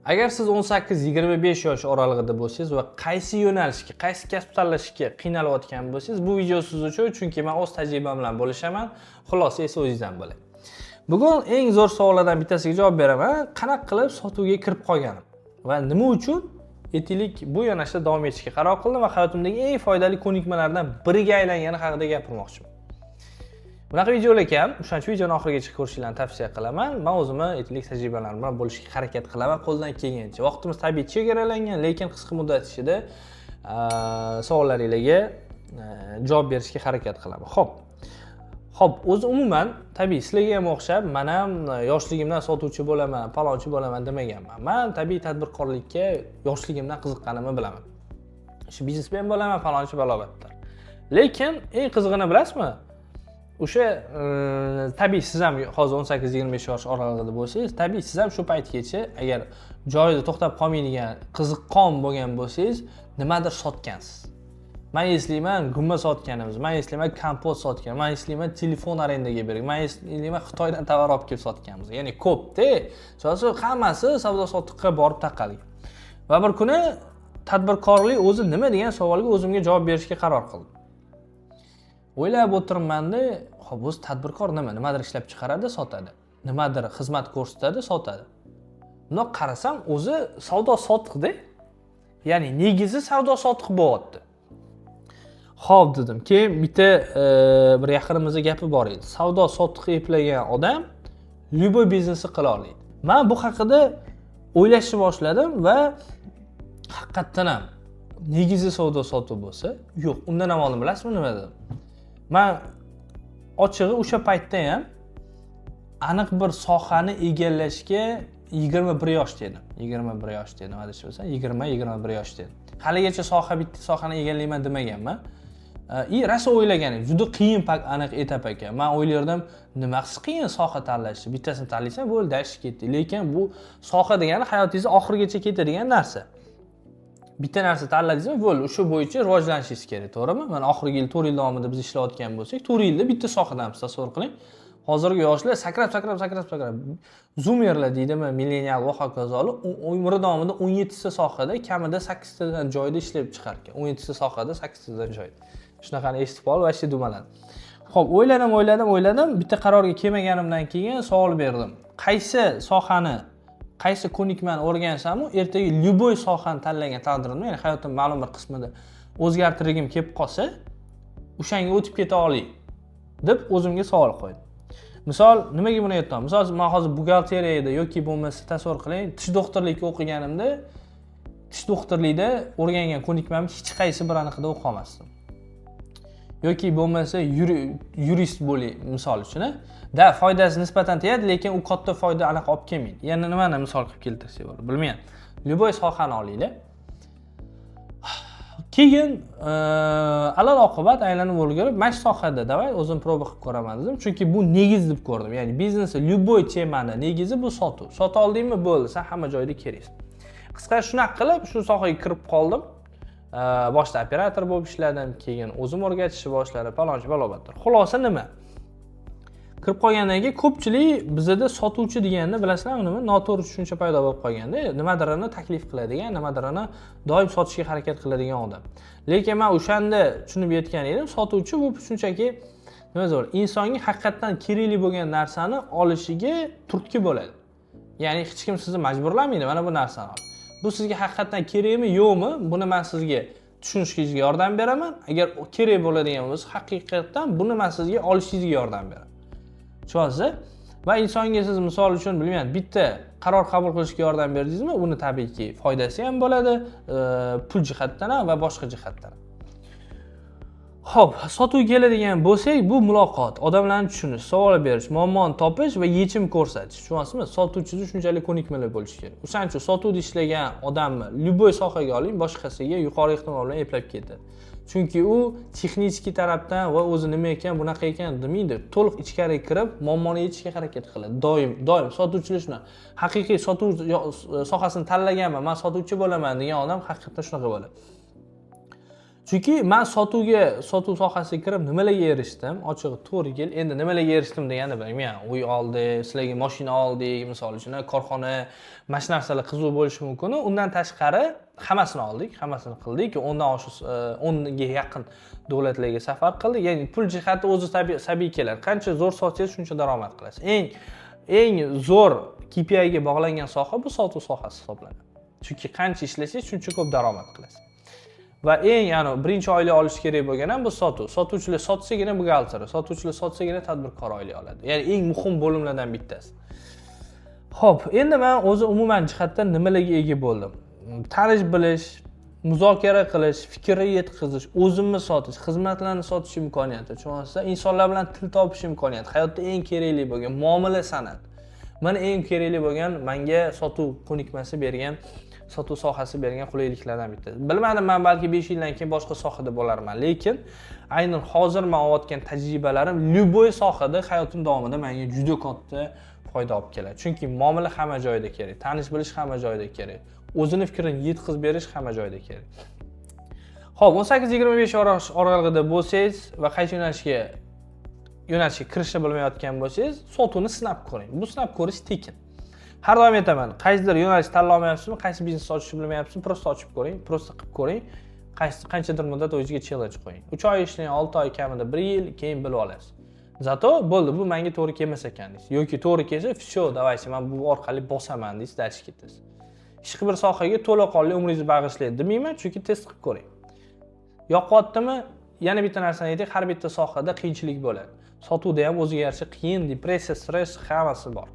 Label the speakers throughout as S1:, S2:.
S1: Agar siz 18-25 yosh oralig'ida bo'lsangiz va qaysi yo'nalishga, qaysi kasb tanlashga qiynalayotgan bo'lsangiz, bu video siz uchun, chunki men o'z tajribam bilan bo'lishaman. Xulosa esa o'zingizdan bo'ling. Bugun eng zo'r savollardan bittasiga javob beraman. Qanaqa qilib sotuvga kirib qolganim va nima uchun etik bu yo'nalishda davom etishga qaror qildim va hayotimdagi eng foydali ko'nikmalardan biriga aylangani haqida gapirmoqchiman. Bunaqa videolar kam, o'shaning uchun videoni oxirigacha ko'rishingizni tavsiya qilaman. Men o'zimni etik tajribalarim bilan bo'lishga harakat qilaman qo'ldan kelgancha. Vaqtimiz tabiiy chegaralangan, lekin qisqa muddat ichida savollaringizga javob berishga harakat qilaman. Xo'p, o'zi umuman tabiiy sizlarga ham o'xshab, men ham yoshligimdan sotuvchi bo'laman, palonchi bo'laman demaganman. Men tabiiy tadbirkorlikka yoshligimdan qiziqqanimni bilaman. Shu biznesmen bo'laman, palonchi balobatdir. Lekin eng qizig'ini bilasizmi? O'sha tabiiy siz ham hozir 18-25 yosh oralig'ida bo'lsangiz, tabiiy siz ham shu paytgacha agar joyida to'xtab qolmaydigan qiziqqon bo'lgan bo'lsangiz, nimadir sotgansiz. Men eslayman, gumma sotganimiz, men eslayman, kompot sotgan, men eslayman, telefon arendaga berdik, men eslayman, Xitoydan tovar olib kelib sotganmiz. Ya'ni ko'p-da. Chunki hammasi savdo-sotiqqa borib taqalgan. Va bir kuni tadbirkorlik o'zi nima degan savolga o'zimga javob berishga qaror qildim. O'ylab o'tirmanda, xo'p, o'zi tadbirkor nimadir ishlab chiqaradi, sotadi. Nimadir xizmat ko'rsatadi, sotadi. Buni qarasam, o'zi savdo-sotiqda. Ya'ni negizi savdo-sotiq bo'lyapti. Xo'p dedim. Keyin bitta bir yaqinimizga gapi bor edi. Savdo-sotiq eplagan odam любой biznesni qila oladi. Men bu haqida o'ylashni boshladim va haqiqatan ham negizi savdo-sotiq bo'lsa, yo'q, undan ham oldin bilasizmi nima dedim? Men ochig'i o'sha paytda ham aniq bir sohani egallashga 21 yoshda edim. 21 yoshda edim, nima deyish bo'lsa, 20-21 yoshda edim. Haligacha bitta sohani egallayman demaganman. Rosa o'ylagan edim. Juda qiyin aniq etap ekan. Men o'ylardim, nimasi qiyin soha tanlashni. Bittasini tanlaysan, bo'ldi, dash ketdi. Lekin bu soha degani hayotingizni oxirigacha ketadigan narsa. Bitta narsa tanladingizmi, bo'ldi, o'sha bo'yicha rivojlanishingiz kerak, to'g'rimi? Mana oxirgi yil 4 yil davomida biz ishlayotgan bo'lsak, 4 yilda bitta sohadan tasavvur qiling. Hozirgi yoshlar sakrab. Zoomerlar deydimi, millenial va hokazolar umri davomida 17 ta sohada, kamida 8 tadan joyda ishlab chiqar ekan. 17 ta sohada 8 tadan joyda. Shunaqani eshitib qolib, vashti dumalan. Xo'p, o'yladim, bitta qarorga kelmaganimdan keyin savol berdim. Qaysi sohani, qaysi ko'nikmani o'rgansam, ertaga любой sohani tanlagan taqdirimda, ya'ni hayotim ma'lum bir qismida o'zgartirgim kelib qolsa, o'shanga o'tib keta olay deb o'zimga savol qo'ydim. Misol, nimaga buni aytdim? Misol, men hozir buxgalteriyada yoki bo'lmasa tasavvur qiling, tish doktorlikka o'qiganimda, tish doktorlikda o'rgangan ko'nikmamni hech qaysi bir aniqida o'qiy olmasdim. Yoki bo'lmasa yurist bo'ling, misol uchun, da foydasi nisbatan tegadi, lekin u katta foyda aniq olib kelmaydi. Yana nimani misol qilib keltirsak bo'ladi, bilmayman. Любой sohani olinglar. Keyin alal oqibat aylanib o'lgurib, mana shu sohada davay o'zim proba qilib ko'raman dedim, chunki bu negiz deb ko'rdim. Ya'ni biznesda любой temani negizi bu sotuv. Sota oldingmi, bo'ldi, sen hamma joyda keraksan. Qisqa shunaqa qilib shu sohaga kirib qoldim. Boshda operator bo'lib ishladim, keyin o'zim o'rgatishni boshladim, palonchi balobatdir. Xulosa nima? Kirib qolgandan keyin ko'pchilik bizda sotuvchi deganni bilasizlarmi nima? Noto'g'ri tushuncha paydo bo'lib qolganda, nimadarini taklif qiladigan, nimadarini doim sotishga harakat qiladigan odam. Lekin men o'shanda tushunib yetgan edim, sotuvchi bu shunchaki nima zo'r, insonga haqiqatan kerakli bo'lgan narsani olishiga turtki bo'ladi. Ya'ni hech kim sizni majburlamaydi mana bu narsani ol. Bu sizga haqiqatan kerakmi, yo'qmi? Buni men sizga tushunishingizga yordam beraman. Agar kerak bo'ladigan bo'lsa, haqiqatan buni men sizga olishingizga yordam beraman. Tushunasiz? Va insonga siz misol uchun bilmayman, bitta qaror qabul qilishga yordam berdingizmi, uni tabiiyki foydasi ham bo'ladi, pul jihatdan ham va boshqa jihatdan. Xo'p, sotuvga keladigan bo'lsak, bu muloqot, odamlarni tushunish, savol berish, muammoni topish va yechim ko'rsatish. Tushunasizmi? Sotuvchida shunchalik ko'nikmalar bo'lishi kerak. O'shaning uchun sotuvda ishlagan odamni любой sohaga oling, boshqasiga yuqori ehtimol bilan eplab ketadi. Chunki u texnik tarafdan va o'zi nima ekan, bunaqa ekan demaydi. To'liq ichkariga kirib, muammoni yechishga harakat qiladi. Doim sotuvchilar shuna. Haqiqiy sotuv sohasini tanlaganman, men sotuvchi bo'laman degan odam haqiqatan shunaqa bo'ladi. Chunki men sotuv sohasiga kirib nimalarga erishdim? Ochig'i 4 yil. Endi nimalarga erishdim degani bilmayman. Uy oldik, sizlarga mashina oldik, misol uchun korxona, mana shu narsalar qiziq bo'lishi mumkin. Undan tashqari hammasini oldik, hammasini qildik. 10 dan oshiq 10 ga yaqin davlatlarga safar qildik. Ya'ni pul jihati o'zi tabiiy keladi. Qancha zo'r sotsangiz, shuncha daromad qilasiz. Eng zo'r KPI ga bog'langan soha bu sotuv sohasi hisoblanadi. Chunki qancha ishlasangiz, shuncha ko'p daromad qilasiz. Va birinchi oylik olish kerak bo'lgan ham bu sotuv. Sotuvchilar sotsagina buxgalter, sotuvchilar sotsagina tadbirkor oylik oladi. Ya'ni eng muhim bo'limlardan bittasi. Xo'p, endi men o'zi umuman jihatdan nimalarga ega bo'ldim? Tanish bilish, muzokara qilish, fikrni yetkazish, o'zimni sotish, xizmatlarni sotish imkoniyati, tushunasizlar? Insonlar bilan til topish imkoniyati, hayotda eng kerakli bo'lgan muomala san'at. Mana eng kerakli bo'lgan menga sotuv ko'nikmasi bergan, sotuv sohasi bergan qulayliklardan bittasi. Bilmadim, men balki 5 yildan keyin boshqa sohada bo'larman, lekin aynan hozir men olayotgan tajribalarim любой sohada hayotim davomida menga juda katta foyda olib keladi. Chunki muomala hamma joyda kerak, tanish bilish hamma joyda kerak, o'zini fikrini yetkazib berish hamma joyda kerak. Xo'p, 18-25 oralig'ida bo'lsangiz va qaysi yo'nalishga kirishni bilmayotgan bo'lsangiz, sotuvni sinab ko'ring. Bu sinab ko'rish tekin. Har doim aytaman, qaysidir yo'nalish tanlay olmayapsizmi, qaysi biznes ochishni bilmayapsizmi, prosta ochib ko'ring, prosta qilib ko'ring. Qanchadir muddat o'zingizga challenge qo'ying. 3 oy ishlang, 6 oy kamida 1 yil, keyin bilib olasiz. Zato bo'ldi, bu menga to'g'ri kelmas ekan deysiz. Yoki to'g'ri kelsa, "Всё, давайте, men bu orqali bosaman" deysiz, dalish ketasiz. Hech bir sohaga to'laqonli umringizni bag'ishlaydi demayman, chunki test qilib ko'ring. Yoqyaptimi? Yana bitta narsani aytaylik, har bitta sohada qiyinchilik bo'ladi. Sotuvda ham o'ziga yarasha qiyin, depressiya, stress hammasi bor.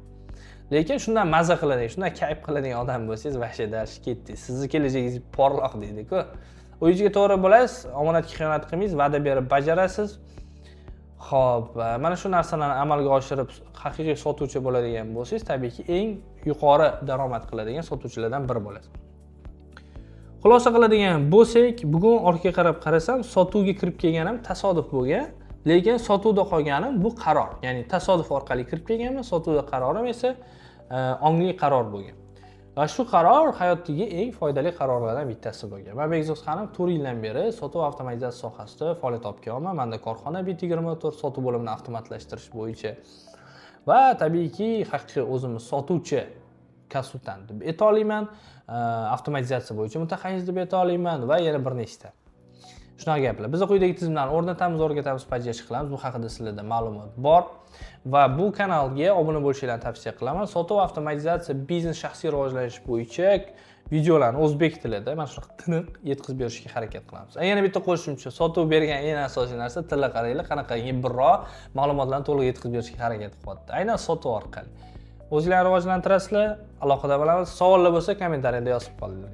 S1: Lekin shundan maza qiladigan, shundan kayf qiladigan odam bo'lsangiz, vahshay dalish ketdingiz. Sizni kelajagingiz porloq deydi-ku. O'yingizga to'g'ri bo'lasiz, omonatga xiyonat qilmaysiz, va'da berib bajarasiz. Xo'p, mana shu narsalarni amalga oshirib haqiqiy sotuvchi bo'ladigan bo'lsangiz, tabiiyki eng yuqori daromad qiladigan sotuvchilardan biri bo'lasiz. Xulosa qiladigan bo'lsak, bugun orqaga qarab qarasam, sotuvga kirib kelganim tasodif bo'lgan, lekin sotuvda qolganim bu qaror. Ya'ni tasodif orqali kirib kelganman, sotuvda qarorim esa ongli qaror bo'lgan. Va shu qaror hayotdagi eng foydali qarorlardan bittasi bo'lgan. Men Bekzodxonim 4 yildan beri sotuv avtomatizatsiya sohasida faoliyat olib kelyapman. Menda korxona Bit24 sotuv bo'limini avtomatlashtirish bo'yicha va tabiiyki haqiqiy o'zimni sotuvchi konsultant deb ayta olaman, avtomatizatsiya bo'yicha mutaxassis deb ayta olaman va yana bir nechta. Shunaqa gaplar. Biz quyidagi tizimlarni o'rnatamiz, o'rgatamiz, podдержка qilamiz. Bu haqida sizlarda ma'lumot bor va bu kanalga obuna bo'lishingizni tavsiya qilaman. Sotuv avtomatizatsiya, biznes shaxsiy rivojlanish bo'yicha videolarni o'zbek tilida mana shunaqa tiniq yetkazib berishga harakat qilamiz. Yana bitta qo'shimcha, sotuv bergan eng asosiy narsa tilga qaranglar, qanaqa birroq ma'lumotlarni to'liq yetkazib berishga harakat qilyapti. Aynan sotuv orqali. O'zinglarni rivojlantirasizlar, aloqada bo'lamiz. Savollar bo'lsa kommentariyada yozib qolinglar.